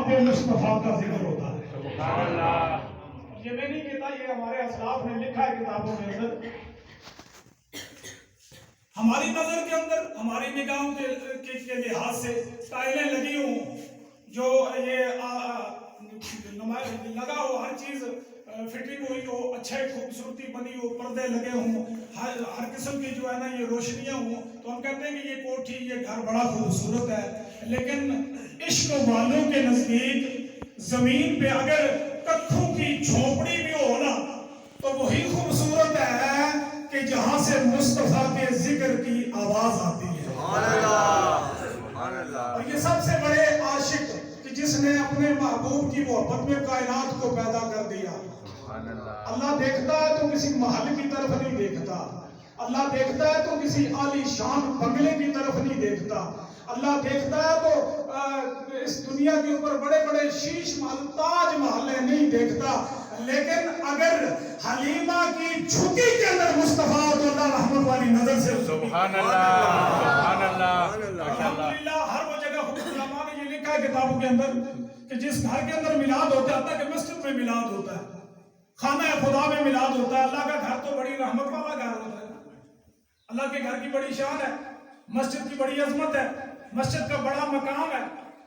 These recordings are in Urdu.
پہ مصطفیٰ کا ذکر ہوتا ہے. سبحان اللہ. یہ میں نہیں کہتا، یہ ہمارے اسلاف نے لکھا ہے کتابوں کے اندر. ہماری نظر کے اندر، ہماری نگاہوں کے لحاظ سے ٹائلیں لگی ہوں، جو یہ لگا ہو، ہر چیز فٹنگ ہوئی ہو، اچھے خوبصورتی بنی ہو، پردے لگے ہوں، ہر قسم کی جو ہے نا یہ روشنیاں ہوں، تو ہم کہتے ہیں کہ یہ کوٹھی، یہ گھر بڑا خوبصورت ہے. لیکن عشق والوں کے نزدیک زمین پہ اگر ککھوں کی جھونپڑی بھی ہو نا تو وہی خوبصورت ہے کہ جہاں سے مصطفیٰ کے ذکر کی آواز آتی ہے. اور یہ سب سے بڑے عاشق کہ جس نے اپنے محبوب کی محبت میں کائنات کو پیدا کر دیا. اللہ دیکھتا ہے تو کسی محل کی طرف نہیں دیکھتا، اللہ دیکھتا ہے تو کسی عالی شان بنگلے کی طرف نہیں دیکھتا، اللہ دیکھتا ہے تو اس دنیا کے اوپر بڑے بڑے شیش محل، تاج محل نہیں دیکھتا. لیکن اگر حلیمہ کی جھکی کے اندر مصطفیٰ تو اللہ رحمت والی نظر سے. سبحان اللہ. سبحان اللہ. الحمدللہ ہر وہ جگہ حکم علماء نے یہ لکھا ہے کتابوں کے اندر کہ جس گھر کے اندر میلاد ہوتا ہے، اللہ کے مسجد میں میلاد ہوتا ہے، خانہ خدا میں میلاد ہوتا ہے. اللہ کا گھر تو بڑی رحمت والا گھر ہوتا ہے. اللہ کے گھر کی بڑی شان ہے، مسجد کی بڑی عظمت ہے، مسجد کا بڑا مقام ہے.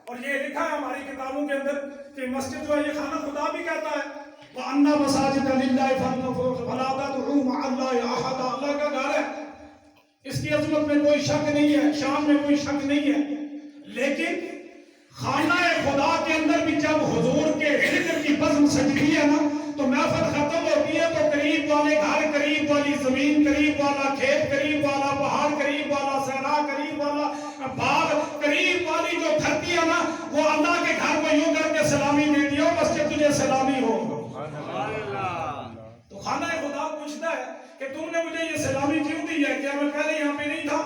اور یہ لکھا ہے ہماری کتابوں کے اندر کہ مسجد جو ہے یہ خانہ خدا بھی کہتا ہے. وَأَنَّ مَسَاجِدَ لِلَّهِ فَلَا تَدْعُوا مَعَ اللَّهِ أَحَدًا. اللہ کا گھر ہے، اس کی عظمت میں کوئی شک نہیں ہے، شان میں کوئی شک نہیں ہے. لیکن خانہ خدا کے اندر بھی جب حضور کے ذکر کی بزم سجدی ہے نا تو محفل ختم ہوتی ہے تو قریب والے گھر، قریب والی زمین، قریب والا کھیت، قریب والا پہاڑ، قریب والا صحرا، قریب والا باغ، قریب والی جو دھرتی ہے نا وہ اللہ کے گھر کو یوں کر کے سلامی دیتی ہے، مسجد تجھے سلامی ہو. تو خانہ خدا پوچھتا ہے کہ تم نے مجھے یہ سلامی کیوں دی ہے؟ کیا میں پہلے یہاں پہ نہیں تھا؟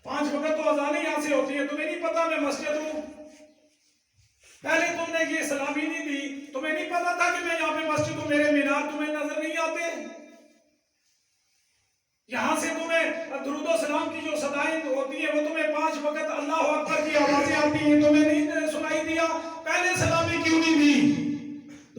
5 وقت تو اذانیں یہاں سے ہوتی ہے، تمہیں نہیں پتا میں مسجد ہوں؟ پہلے تم نے یہ سلامی نہیں دی، تمہیں نہیں پتا تھا کہ میں یہاں پہ مسجد ہوں، میرے مینار تمہیں نظر نہیں آتے؟ یہاں سے تمہیں درود و سلام کی جو صدائیں ہوتی ہیں وہ تمہیں 5 وقت اللہ اکبر کی آوازیں آتی ہیں، تمہیں نہیں سنائی دیا؟ پہلے سلامی کیوں نہیں دی؟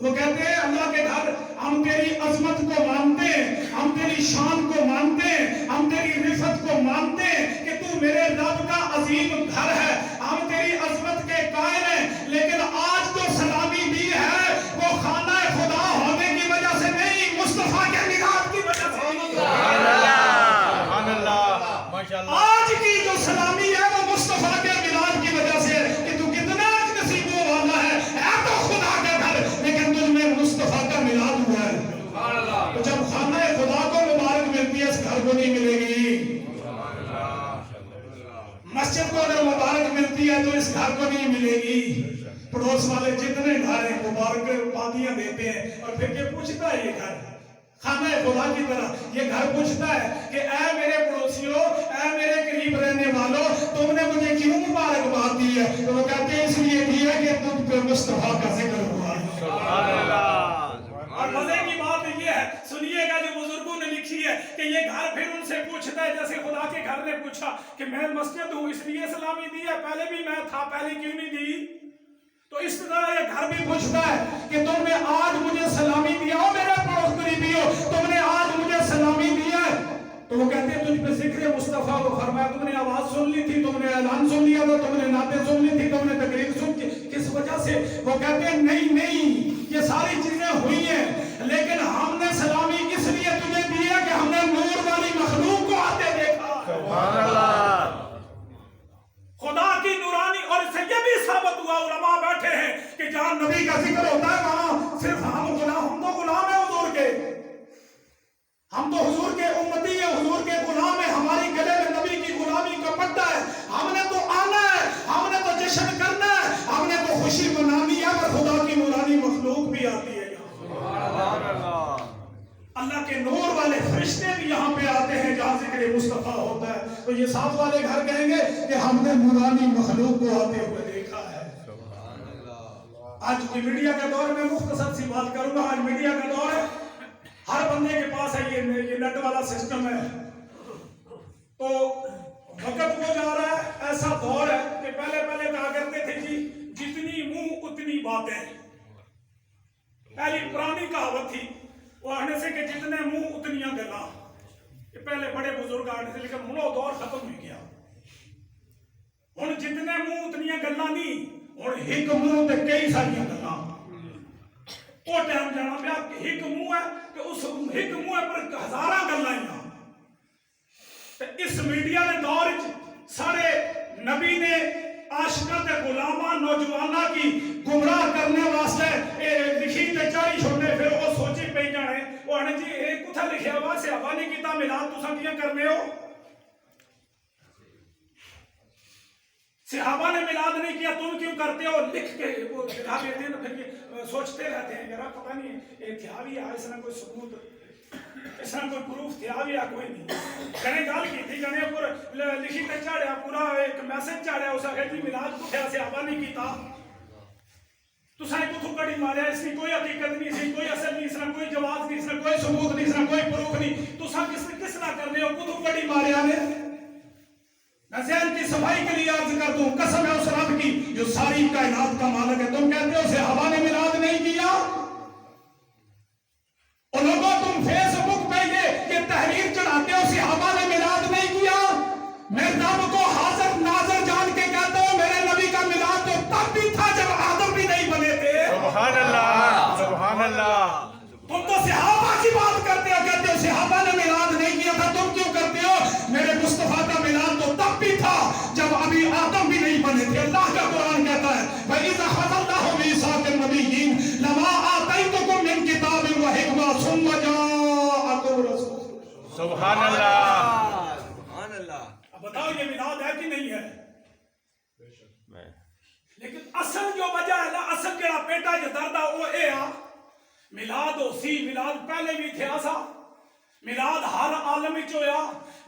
وہ کہتے ہیں اللہ کے گھر ہم تیری عظمت کو مانتے ہیں، ہم تیری شان کو مانتے ہیں، ہم تیری رفت کو مانتے ہیں کہ تو میرے رب کا عظیم گھر ہے، ہم تیری عظمت کے قائل ہیں. لیکن آج جو سلامی دی ہے وہ خانہ خدا ہونے کی وجہ سے نہیں، مصطفیٰ کے میلاد کی وجہ سے. سبحان اللہ. ماشاءاللہ. آج کی جو سلامی ہے وہ مصطفیٰ کے میلاد کی وجہ سے کہ تو کتنا نصیبوں والا ہے تو خدا کا گھر لیکن تجھ میں مصطفیٰ کا میلاد ہوا ہے. تو جب خانہ خدا کو مبارک ملتی ہے اس گھر کو نہیں ملے گی. مسجد کو اگر مبارک ملتی ہے تو اس گھر کو نہیں ملے گی. پڑوس والے جتنے گھر ہیں مبارک بادیاں دیتے ہیں اور پھر یہ پوچھتا ہے یہ گھر خانہ خدا کی طرح یہ گھر پوچھتا ہے کہ اے میرے پڑوسیوں، اے میرے قریب رہنے والوں، تم نے مجھے کیوں مبارکباد دی ہے؟ تو وہ کہتے ہیں اس لیے دی ہے کہ تم پہ مصطفیٰ کا ذکر ہوا. سبحان اللہ. اور مزے کی بات یہ ہے، سنیے گا جو بزرگوں نے لکھی ہے کہ یہ گھر پھر ان سے پوچھتا ہے جیسے خدا کے گھر نے پوچھا کہ میں مسجد ہوں اس لیے سلامی دی ہے، پہلے بھی میں تھا، پہلے کیوں نہیں دی؟ تو اس طرح یہ گھر بھی پوچھتا ہے کہ تم نے آج مجھے سلامی دیا ہو، میرے پڑوس قریبی ہو، تم نے آج مجھے سلامی دیا ہے. تو وہ کہتے ہیں تجھ پہ ذکر مصطفیٰ کو فرمایا، تم نے آواز سن لی تھی، تم نے اعلان سن لیا تھا، تم نے نعتیں سن لی تھی، تم نے تقریر سن کی، کس وجہ سے؟ وہ کہتے ہیں نہیں یہ ساری چیزیں ہوئی ہیں لیکن ہم نے سلامی اس لیے تجھے دی ہے کہ ہم نے نور والی مخلوق کو آتے دیکھا. سبحان اللہ. خدا کی نورانی. اور اس سے یہ بھی ثابت ہوا، علماء بیٹھے ہیں کہ جہاں نبی کا ذکر ہوتا ہے وہاں صرف ہم تو غلام ہیں حضور کے، ہم تو حضور کے امتی ہیں، حضور کے غلام ہیں، ہماری گلے میں نبی کی غلامی کا پٹا ہے، ہم نے تو آنا ہے، ہم نے تو جشن کرنا ہے، ہم نے تو خوشی منانی ہے. پر خدا کی نورانی مخلوق بھی آتی ہے یہاں. اللہ کے نور والے فرشتے بھی یہاں پہ آتے ہیں جہاں ذکر مصطفیٰ ہوتا ہے. تو یہ ساتھ والے گھر کہیں گے کہ ہم نے نورانی مخلوق کو آتے ہوئے دیکھا ہے. آج میڈیا کا دور ہے، میں مختصر سی بات کروں گا. آج میڈیا کا دور ہے، ہر بندے کے پاس ہے یہ نیٹ والا سسٹم ہے. تو وقت وہ جا رہا ہے، ایسا دور ہے کہ پہلے کہا کرتے تھے جی باتیں. پہلی پرانی کہاوت تھی وہ آنے سے کہ جتنے منہ اتنیاں گلاں. یہ پہلے بڑے بزرگ آنے سے لیکن ہن وہ دور ختم ہو گیا. ہن جتنے منہ اتنیاں گلاں نہیں, ہن ایک منہ تے کئی ساریاں گلاں. وہ ٹائم جانا پیا کہ ایک منہ ہے کہ اس ایک منہ پر ہزاراں گلاں ہیں. اس میڈیا نے دور سارے نبی نے عاشقاں تے غلاماں نوجواناں کی گمراہ کرنے واسطے لکھی تے چاڑی چھوڑنے. پھر وہ سوچی پئی جانے وہ آنے جی اے کتھا لکھیا ہوا صحابہ نے کیتا میلاد تساں کیاں کرنے ہو. صحابہ نے میلاد نہیں کیا تم کیوں کرتے ہو. لکھ کے وہ دکھا دیتے ہیں. پھر یہ سوچتے رہتے ہیں یار پتہ نہیں یہ تھیا بھی ہے اس نے کوئی ثبوت اس نے کوئی پروف تھیا بھی ہے کوئی نہیں. کہنے گل کی تھی کہنے اوپر لکھی تے چاڑیا پورا ایک میسج چاڑیا اس آخر جی میلاد کتھیا صحابہ نہیں کیتا. تساں کتھوں کڑی ماریا اس کی کوئی حقیقت نہیں سی کوئی اصل نہیں اس نے کوئی جواز نہیں اس نے کوئی ثبوت نہیں اس نے کوئی پروف نہیں. تساں کس طرح کرنے ہو کتھوں کڑی ماریا نے. میں ذہن کی صفائی کے لیے عرض کر دوں قسم ہے اس رب کی جو ساری کائنات کا مالک ہے. تم کہتے ہو صحابہ نے میلاد نہیں کیا. اور لوگوں تم فیس بک پہ یہ تحریر چڑھاتے ہو صحابہ نے میلاد نہیں کیا. میں رب کو حاضر ناظر جان کے کہتا ہوں میرے نبی کا میلاد تو تب بھی تھا جب آدم بھی نہیں بنے تھے. سبحان اللہ سبحان اللہ. تم تو صحابہ کی بات کرتے ہو کہتے ہو صحابہ نے میلاد نہیں کیا تھا. تم کیوں کرتے ہو. میرے مصطفیٰ کا میلاد تو تب بھی تھا جب ابھی آدم بھی نہیں بنے تھے. اللہ کا قرآن کہتا ہے وَإِذَا أَخَذَ اللَّهُ مِيثَاقَ النَّبِيِّينَ لَمَا آتَيْتُكُم مِّن كِتَابٍ وَحِكْمَةٍ ثُمَّ جَاءَكُم رَّسُولٌ. سبحان اللہ سبحان اللہ. اب بتاؤ یہ میلاد ہے کہ نہیں ہے. لیکن اصل جو وجہ ہے نا اصل جڑا پیٹا جو درد ہے وہ اے آ میلاد ہو سی. میلاد پہلے بھی تھیا سا. میلاد ہر عالم وچ ہویا.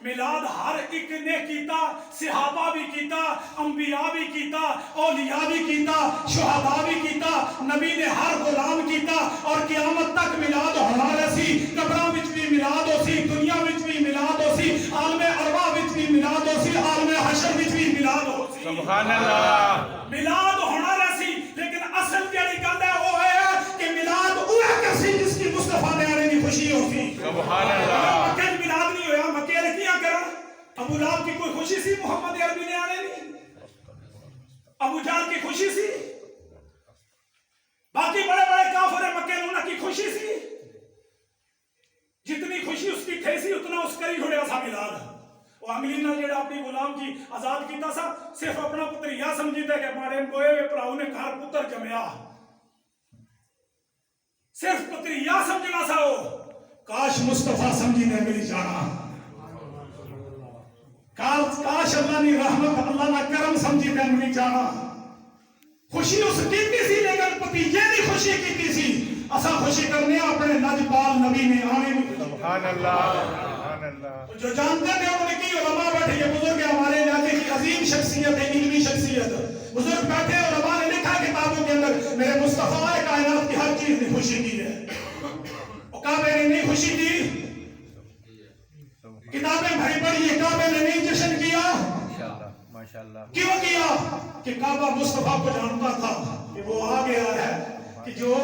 میلاد ہر ایک نے کیتا. صحابہ بھی کیتا انبیاء بھی کیتا اولیاء بھی کیتا شہداء بھی کیتا. نبی نے ہر غلام کیتا اور قیامت تک میلاد ہونا رسی. قبراں وچ بھی میلاد ہو سی دنیا وچ بھی میلاد ہو سی عالم ارواح وچ بھی میلاد ہو سی عالم حشر وچ بھی میلاد ہو سی. سبحان اللہ. میلاد ہونا رسی. لیکن اصل جڑی گل ہے وہ ہے کہ میلاد اوہ کسی جس کی مصطفیٰ نے آنے کی خوشی ہوتی. سبحان اللہ. مکے میلاد نہیں ہویا مکے نے کیا کرن. ابو لہب کی کوئی خوشی سی محمد عربی نے آنے نہیں. ابو جہل کی خوشی سی. باقی بڑے بڑے کافر مکے نے انہاں کی خوشی سی. جتنی خوشی اس کی تھی سی اتنا اس کری چھوڑیا سا میلاد. وہ انگلی نال جڑا اپنی غلام کی آزاد کیتا سا صرف اپنا پتر یا سمجھیتا کہ مارے کوئے پراؤ نے گھر پتر جمیا. صرف پتر یا سمجھنا سا ہو. کاش مصطفیٰ سمجھی نے ملی جانا. کاش اللہ نے رحمت اللہ نہ کرم سمجھی نے ملی جانا. خوشی اس کیتی سی لیکن پتیجے دی خوشی کیتی سی. اسا خوشی کرنے اپنے نجپال نبی نے آنے میں. سبحان اللہ سبحان اللہ. جو جانتے تھے انہوں نے کی علماء بیٹھے یہ بزرگ ہمارے علاقے کی عظیم شخصیت ہے علمی شخصیت. بزرگ بیٹھے علماء نے لکھا کتابوں کے اندر میرے مصطفیٰ کائنات کی ہر چیز نے خوشی کی ہے. کعبے نے نہیں خوشی کی. کتابیں بھری پڑھی کعبے نے نہیں جشن کیا. ماشاءاللہ. کیوں کیا کہ کعبہ مصطفیٰ کو جانتا تھا کہ وہ آ گیا ہے کہ جو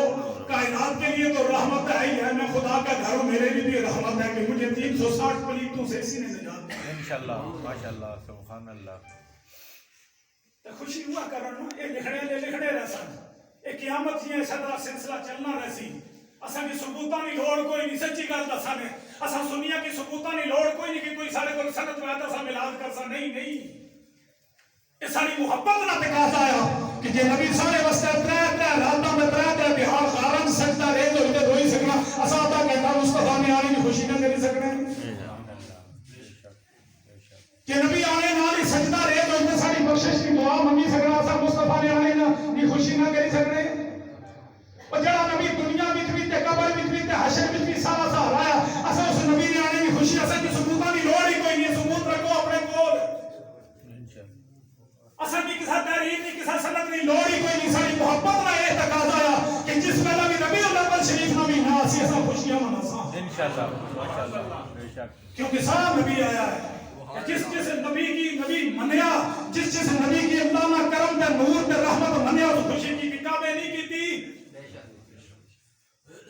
کائنات کے لیے تو رحمت ہے ہی ہے. میں خدا کا گھر ہوں میرے لیے بھی رحمت ہے کہ مجھے 360 پلیتوں سے اسی نے نجات دی. انشاءاللہ ماشاءاللہ سبحان اللہ. خوشی ہوا کرنا یہ لکھنے رسن یہ قیامت یہ صدر سلسلہ چلنا رسی. اساں کی ثبوتاں کی لوڑ کوئی نہیں. سچی گل دساں نے اساں سنیا کی ثبوتاں کی لوڑ کوئی نہیں کہ کوئی سارے کو سنت میں آتا سا میلاد کرسا. نہیں یہ ساری محبت نہ تقاضا آیا کہ جے نبی سارے واسطے ترے راتاں میں ترے بہار غارن سجدہ ریز ہوئی تے روئی سکنا. اساں تا کہتا مصطفیٰ نے آنے کی خوشی نہ کری سکنے کہ نبی آنے نال ہی سجدہ ریز ہوئی تے ساری بخشش کی دعا منگی سکنا. اساں مصطفیٰ نے آنے کی خوشی نہ کری سکنے. اور جڑا نبی دنیا وچ بھی تے قبر وچ بھی تے حشر وچ بھی سارا سہارا ہے اساں اس نبی نے آنے کی خوشی اساں کی ثبوتاں دی لوڑ ہی کوئی نہیں. ثبوت رکھو اپنے کول. اساں کی کسا تحریر نہیں کسا سند نہیں لوڑ ہی کوئی نہیں. ساری محبت کا یہ تقاضا آیا کہ جس ویلے بھی ربیع الاول شریف نبی نہ اسی اساں خوشیاں مناساں انشاءاللہ ماشاءاللہ بے شک. کیونکہ سارا نبی آیا ہے. جس نبی کی نبی منیا جس نبی کی اللہ نہ کرم تے نور تے رحمت منیا تو خوشی کی کتابیں نہیں کیتی.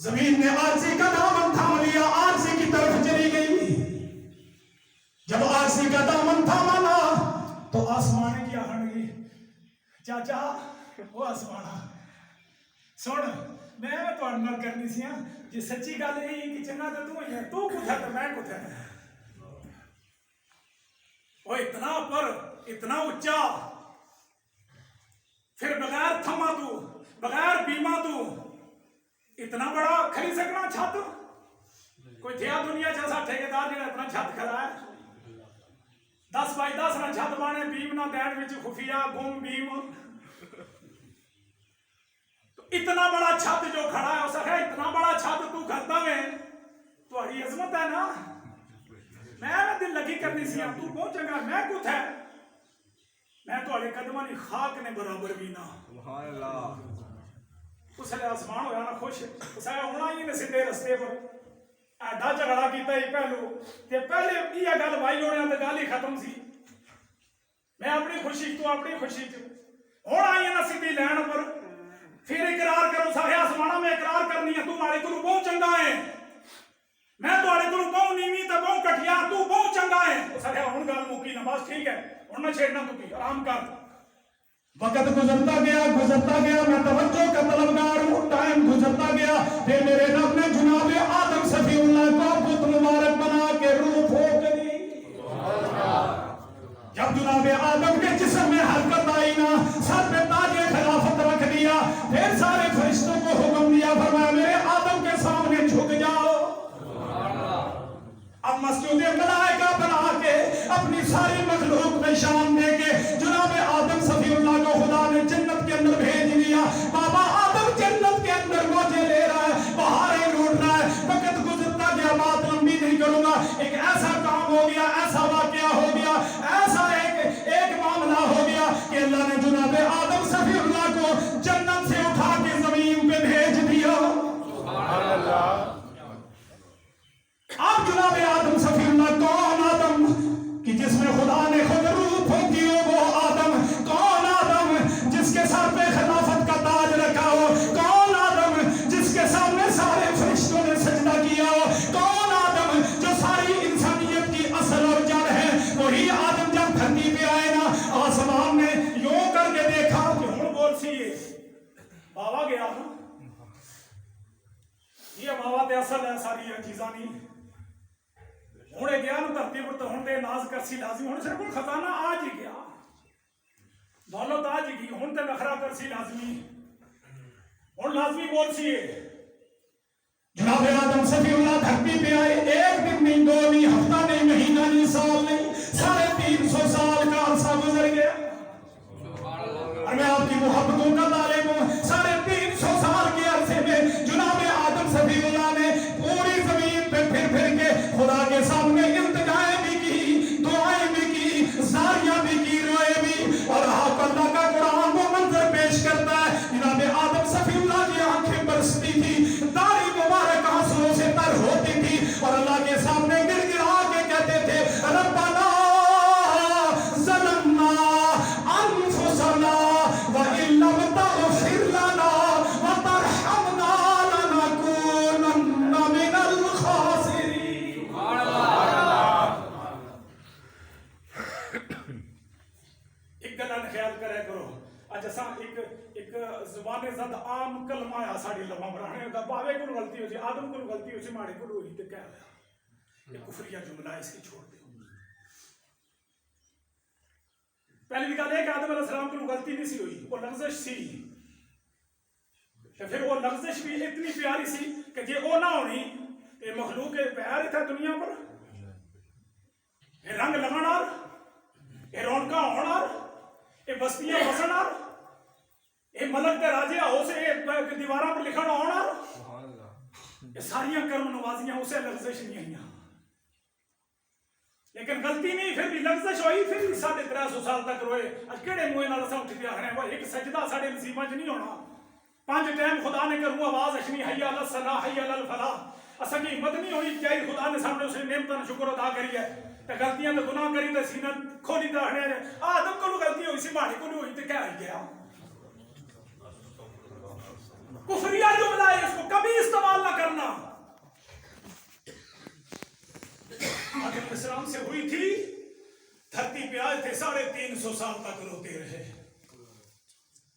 زمین نے عاجزی کا دامن تھام لیا، عاجزی کی طرف چلی گئی۔ جب عاجزی کا دامن تھاما نا تو آسمان کی آہن گئی، چاچا وہ آسمانہ سن میں تو انمر کرنی سی ہاں جی سچی گل یہی کہ چنگا تو تو ہی ہے، تو کچھ ہے تو میں کچھ ہے۔ وہ اتنا پر اتنا اچا، پھر بغیر تھما تو بغیر بیمہ تو اتنا بڑا کھری سکنا چھت، کوئی تھیا دنیا جیسا ٹھیکیدار جڑا اتنا چھت کھڑا ہے 10 بائی 10 نہ چھت بانے بیم نہ دین وچ خفیہ گم بیم، تو اتنا بڑا چھت جو کھڑا ہے اس ہے اتنا بڑا چھت تو کرتا میں تہاڈی عظمت ہے نا، میں دل لگی کرنی سی تو پہنچے گا میں کچھ ہے، میں تہاڈے قدماں دی خاک نے برابر بھی نہ۔ سبحان اللہ۔ اس لیے آسمان ہویا نا خوش، اس لیے ہونا ہی نہیں سیدھے رستے پر ایڈا جھگڑا کیتا ہی پہلو تے پہلے یہ گل بھائی ہونے تے گل ہی ختم سی، میں اپنی خوشی تو اپنی خوشی چ ہن آئی نا سیدھی لین پر، پھر اقرار کرو سارے آسمانہ میں اقرار کرنی ہے تو ماڑے کولوں بہت چنگا ہے، میں تہاڈے کولوں بہت نیویں تے بہت گھٹیا، تو بہت چنگا ہے۔ اس لیے ہن گل مکی نا بس ٹھیک ہے ہن نہ چھیڑنا تو کی آرام کر۔ وقت گزرتا گیا میں توجہ کا طلبگار ہوں، ٹائم گزرتا گیا، پھر میرے رب نے جناب آدم صفی اللہ کو پت مبارک بنا کے روح پھونک دی۔ جب جناب آدم کے جسم میں حرکت آئی نا، سر پہ تاج خلافت رکھ دیا، پھر سارے فرشتوں کو حکم دیا، فرمایا میرے آدم کے سامنے جھک جاؤ۔ اب مسجد ملائکہ بنا کے اپنی ساری مخلوق میں شان دے کے جناب آدم صفی اللہ کو خدا نے جنت کے اندر بھیج دیا۔ بابا آدم جنت کے اندر موجے لے رہا ہے، بہاریں لوٹ رہا ہے، وقت گزرتا گیا، بات لمبی نہیں کروں گا، ایک ایسا کام ہو گیا، ایسا واقعہ ہو گیا، ایسا ایک معاملہ ہو گیا کہ اللہ نے جناب آدم صفی اللہ کو جنت سے اٹھا کے زمین پہ بھیج دیا۔ سبحان اللہ۔ اب جناب آدم صفی اللہ کون آدم کہ جس میں خدا نے خود روح پھونکی ہو، وہ آدم کون آدم جس کے سر پہ خلافت کا تاج رکھا ہو، کون آدم جس کے سامنے سارے فرشتوں نے سجدہ کیا ہو، کون آدم جو ساری انسانیت کی اصل اور جڑ ہے، وہی آدم جب دھرتی پہ آئے نا آسمان نے یوں کر کے دیکھا کہ ہن بول سی بابا گیا یہ بابا تے اصل ہے ساری چیزاں نہیں ہوں گیا نا دھرتی پر تو ہوں دے ناز کرسی لازمی ہوں سے کوئی خزانہ آج ہی گیا دولت آج ہی گئی ہوں تے نخرا کرسی لازمی ہوں لازمی بول سی جناب آدم صفی اللہ دھرتی پہ آئے، ایک دن نہیں، دو نہیں، ہفتہ نہیں، مہینہ نہیں، سال نہیں، 350 سال کا عرصہ گزر گیا۔ اور میں آپ کی محبتوں کا طالب ہوں، 350 سال کے عرصے میں جناب آدم صفی اللہ نے پوری زمین پہ پھر کے خدا کے سامنے التجائیں بھی کی، دعائیں بھی کی، زاریاں بھی کی، روئے بھی، اور آپ اللہ کا قرآن وہ منظر پیش کرتا ہے جناب آدم صفی اللہ کی آنکھیں برستی تھی، داڑھی مبارک آنسوؤں سے تر ہوتی تھی، اور اللہ کے سامنے گر گرا کے کہتے تھے ربنا ظلمنا انفسنا وان لم تغفر لنا وترحمنا لنكونن من الخاسرین۔ ایک گلان خیال کرے کرو اج اساں ایک زبان زد عام کلمہ ہے ساڈی لباں برانے دا باوے کول غلطی ہو سی آدم کول غلطی ہو سی ماڑے کول ہوئی تے کہہ رہا یہ کفریہ جملہ اس کی چھوڑ دے۔ پہلی گل ہے کہ آدم علیہ السلام کو غلطی نہیں سی ہوئی، وہ لغزش سی، کہ پھر وہ لغزش بھی اتنی پیاری سی کہ جے وہ نہ ہونی یہ مخلوق پیار تھا دنیا پر، یہ رنگ لگنا، یہ رونقاں ہونا، یہ بستیاں بسنا، یہ ملک دے راجے ہو سے دیواراں پر لکھنا ہونا، یہ ساریاں کرم نوازیاں اسے لغزش نہیں آئیاں، لیکن غلطی نہیں پھر بھی لغزش ہوئی، پھر بھی 350 سال تک روئے۔ اج کیڑے موئے نال اساں اٹھ کے آخنے وہ ایک سجدہ ساڈے نصیباں چ نہیں ہونا، 5 ٹائم خدا نے کروں آواز اچھنی حی علی الصلاح حی علی الفلاح، اساں کی ہمت نہیں ہونی چاہیے خدا نے سامنے اسے نعمتاں دا شکر ادا کری ہے تے غلطیاں تے گناہ کری تے سینہ کھولی تے آخنے آدم کو غلطی ہوئی سی ماڑے کو نہیں ہوئی تے کیا آئی گیا۔ کفریہ جملہ ہے، اس کو کبھی استعمال نہ ہوئی تھی دھرتی پہ آئے تھے 350 سال تک روتے رہے.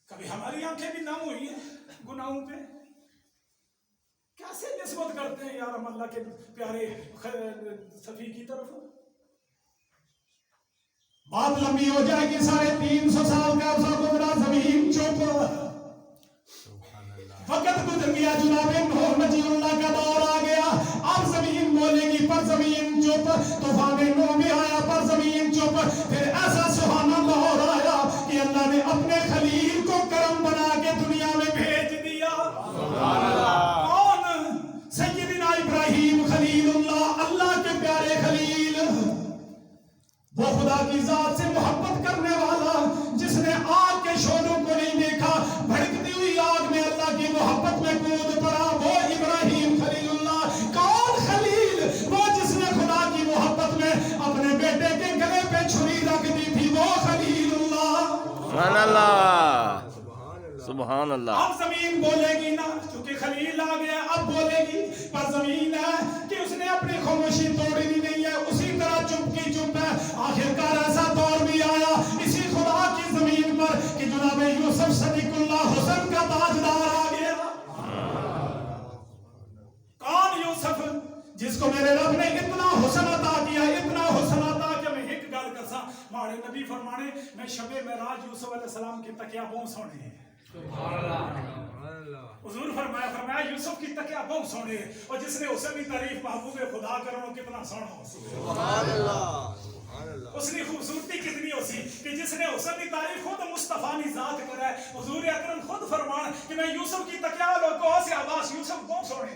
کبھی ہماری آنکھیں بھی نم ہوئی ہیں گناہوں پہ؟ کیسے نسبت کرتے ہیں یار ہم اللہ کے پیارے صفی کی طرف؟ بات لمبی ہو جائے گی. 350 سال کا عرصہ گزرا, زمین چپ, وقت گزر گیا, جناب نوح نجی اللہ کا دور آ گیا. اب زمین بولے گی پر زمین چپ. طوفان نوح بھی آیا پر زمین چپ. پھر ایسا سہانا دور آیا کہ اللہ نے اپنے خلیل کو کرم بنا کے دنیا میں بھیج دیا. کون؟ سیدنا ابراہیم خلیل اللہ, اللہ کے پیارے خلیل. وہ خدا کی ذات سے محبت کرنے والا, جس نے آگ کے شعلوں کو نہیں دیکھا, بھڑکتی ہوئی آگ میں اللہ کی محبت میں کود پڑا, وہ ابراہیم خلیل اللہ. کون خلیل؟ وہ جس نے خدا کی محبت میں اپنے بیٹے کے گلے پہ چھری رکھ دی تھی, وہ خلیل اللہ. سبحان اللہ, سبحان اللہ. اب زمین بولے گی نا, چونکہ خلیل آ گیا, اب بولے گی. پر زمین ہے کہ اس نے اپنی خاموشی توڑی نہیں ہے, اسی طرح چپ کی چپ ہے. آخرکار ایسا دور بھی آیا اسی خدا کی زمین پر کہ جناب یوسف صدیق اللہ حسن کا تاجدار آ گیا. کون یوسف؟ جس کو میرے رب نے اتنا حسن عطا کیا, اتنا حسن عطا کہ میں ایک گل کرسا. ہمارے نبی فرمانے میں شب معراج یوسف علیہ السلام کی تکیہ بہت سونے ہیں. حضور فرمایا یوسف کی تکیہ بہت سونے ہے, اور جس نے اسے بھی تعریف محبوب خدا کرو کتنا سونا ہو سی, اس کی خوبصورتی کتنی ہو سی کہ جس نے اسے بھی تعریف خود مصطفیٰ نے ذات کرا ہے. حضور اکرم خود فرمان کہ میں یوسف کی تکیہ لوگوں سے عباس یوسف بہت سونے